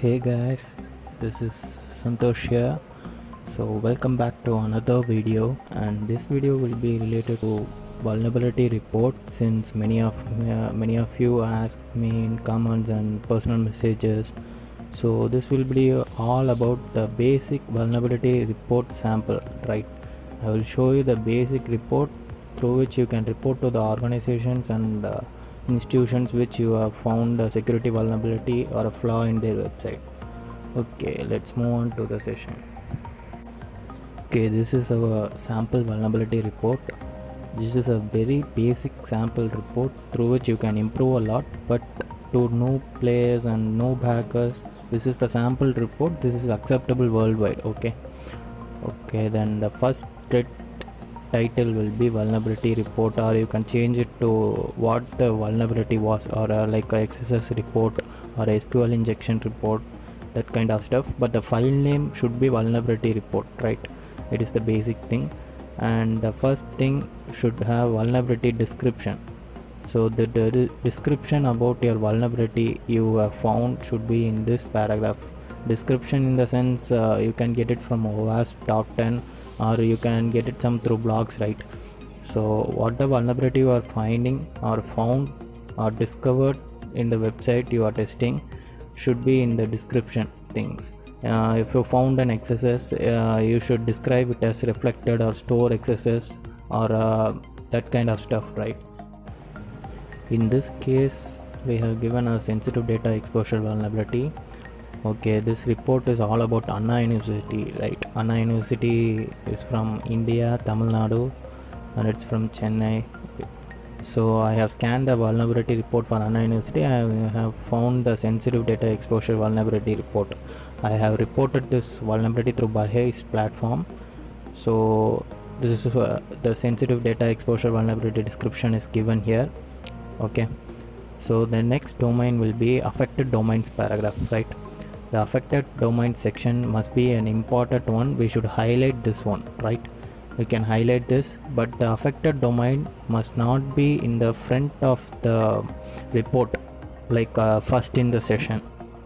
Hey guys, this is Santosh here. So welcome back to another video, and this video will be related to vulnerability report, since many of you asked me in comments and personal messages. So this will be all about the basic vulnerability report sample, right? I will show you the basic report through which you can report to the organizations and institutions which you have found a security vulnerability or a flaw in their website. Okay, let's move on to the session. Okay, this is our sample vulnerability report. This is a very basic sample report through which you can improve a lot, but to new players and new hackers, this is the sample report. This is acceptable worldwide. Okay, then the first threat title will be vulnerability report, or you can change it to what the vulnerability was, or like a XSS report or SQL injection report, that kind of stuff. But the file name should be vulnerability report, right? It is the basic thing. And the first thing should have vulnerability description. So the description about your vulnerability you have found should be in this paragraph. Description in the sense you can get it from OWASP top 10, or you can get it some through blogs, right? So what the vulnerability you are finding or found or discovered in the website you are testing should be in the description things. If you found an XSS, you should describe it as reflected or store XSS or that kind of stuff, right? In this case, we have given a sensitive data exposure vulnerability. Okay, this report is all about Anna University, right? Anna University is from India, Tamil Nadu, and it's from Chennai. So I have scanned the vulnerability report for Anna University. I have found the sensitive data exposure vulnerability report. I have reported this vulnerability through Bahay's platform. So this is the sensitive data exposure vulnerability description is given here. Okay, so the next domain will be affected domains paragraph, right? The affected domain section must be an important one. We should highlight this one, right? We can highlight this, but the affected domain must not be in the front of the report, like first in the session.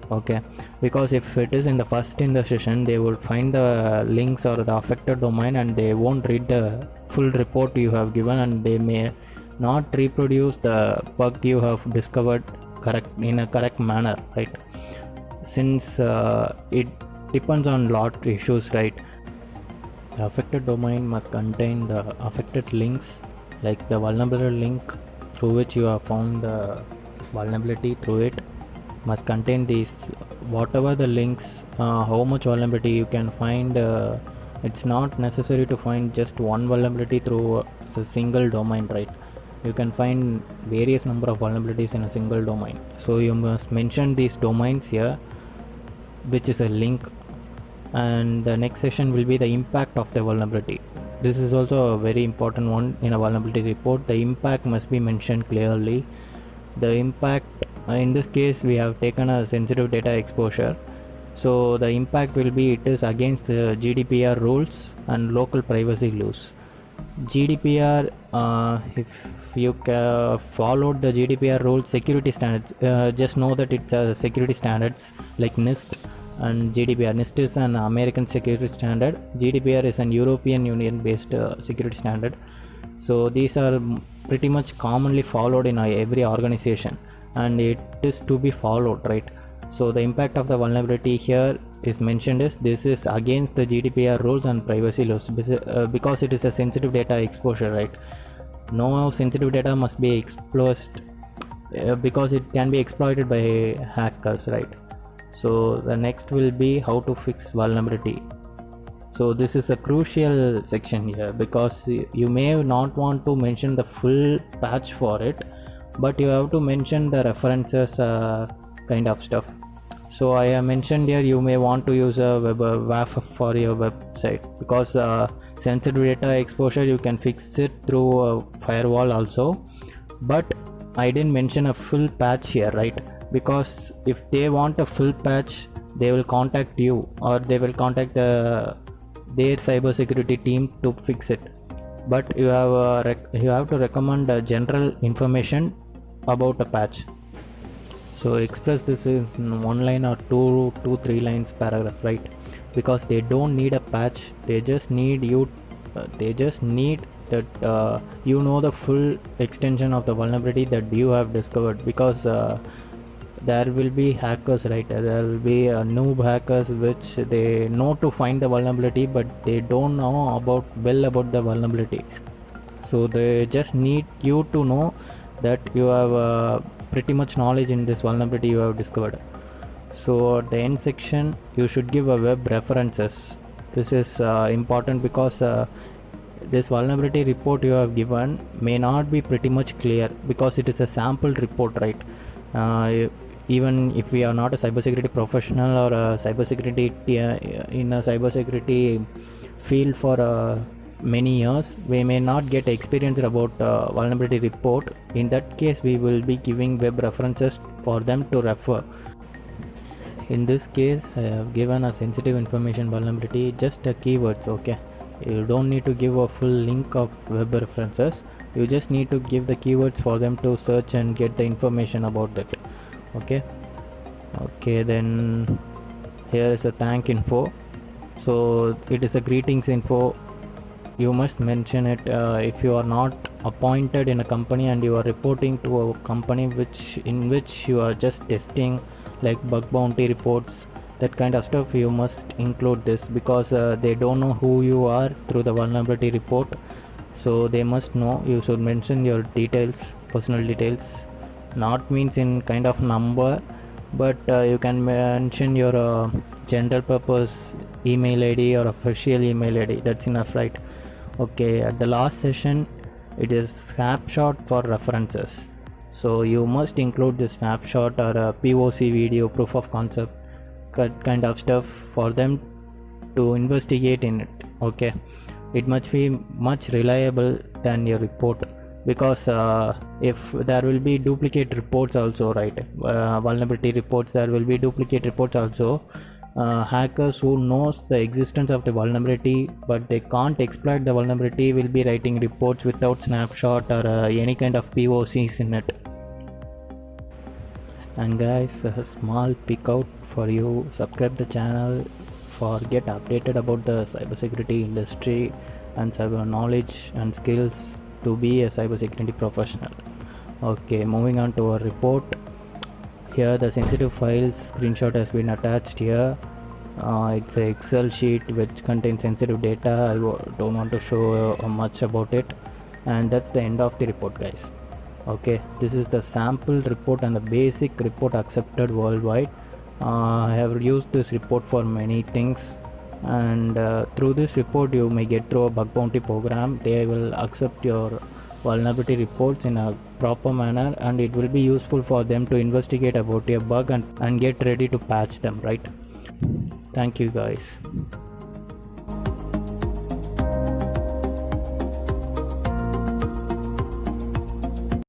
Okay, because if it is in the first in the session, they will find the links or the affected domain and they won't read the full report you have given, and they may not reproduce the bug you have discovered in a correct manner, right? Since it depends on lot issues, right? The affected domain must contain the affected links, like the vulnerable link through which you have found the vulnerability through it must contain these, whatever the links, how much vulnerability you can find. It's not necessary to find just one vulnerability through a single domain, right? You can find various number of vulnerabilities in a single domain, so you must mention these domains here, which is a link. And the next section will be the impact of the vulnerability. This is also a very important one in a vulnerability report. The impact must be mentioned clearly. The impact, in this case we have taken a sensitive data exposure, so the impact will be it is against the GDPR rules and local privacy laws. GDPR, if you followed the GDPR rules, security standards, just know that it's security standards like NIST and GDPR. NIST is an American security standard. GDPR is an European Union based security standard. So these are pretty much commonly followed in every organization, and it is to be followed, right? So the impact of the vulnerability here is mentioned as this is against the GDPR rules and privacy laws, because it is a sensitive data exposure, right? No sensitive data must be exposed because it can be exploited by hackers, right? So the next will be how to fix vulnerability. So this is a crucial section here, because you may not want to mention the full patch for it, but you have to mention the references, kind of stuff. So I have mentioned here you may want to use a WAF for your website, because sensitive data exposure you can fix it through a firewall also. But I didn't mention a full patch here, right? Because if they want a full patch, they will contact you, or they will contact their cybersecurity team to fix it. But you have to recommend general information about a patch. So express this in one line or two, 3 lines paragraph, right? Because they don't need a patch, they just need you, they just need that you know the full extension of the vulnerability that you have discovered. Because there will be hackers, right? There will be noob hackers which they know to find the vulnerability, but they don't know about the vulnerability. So they just need you to know that you have pretty much knowledge in this vulnerability you have discovered. So at the end section you should give a web references. This is important because this vulnerability report you have given may not be pretty much clear, because it is a sample report, right? Even if we are not a cybersecurity professional or a cybersecurity in a cybersecurity field for many years, we may not get experience about vulnerability report. In that case, we will be giving web references for them to refer. In this case, I have given a sensitive information vulnerability, just a keywords. Okay, you don't need to give a full link of web references, you just need to give the keywords for them to search and get the information about that. Okay, then here is a thank info. So it is a greetings info. You must mention it if you are not appointed in a company and you are reporting to a company in which you are just testing, like bug bounty reports, that kind of stuff. You must include this, because they don't know who you are through the vulnerability report, so they must know. You should mention your details, personal details, not means in kind of number, but you can mention your general purpose email id or official email id. That's enough, right? Okay, at the last session it is snapshot for references, so you must include the snapshot or a POC video, proof of concept kind of stuff for them to investigate in it. Okay, it must be much reliable than your report, because if there will be duplicate reports also, right? Vulnerability reports, there will be duplicate reports also. Hackers who knows the existence of the vulnerability but they can't exploit the vulnerability will be writing reports without snapshot or any kind of POCs in it. And guys, a small peek out for you: subscribe the channel for get updated about the cybersecurity industry and cyber knowledge and skills to be a cybersecurity professional. Okay, moving on to our report. Here the sensitive file screenshot has been attached here. It's an Excel sheet which contains sensitive data. I don't want to show much about it, and that's the end of the report, guys. Okay, this is the sample report and the basic report accepted worldwide. I have used this report for many things, and through this report you may get through a bug bounty program. They will accept your vulnerability reports in a proper manner, and it will be useful for them to investigate about your bug and get ready to patch them, right? Thank you, guys.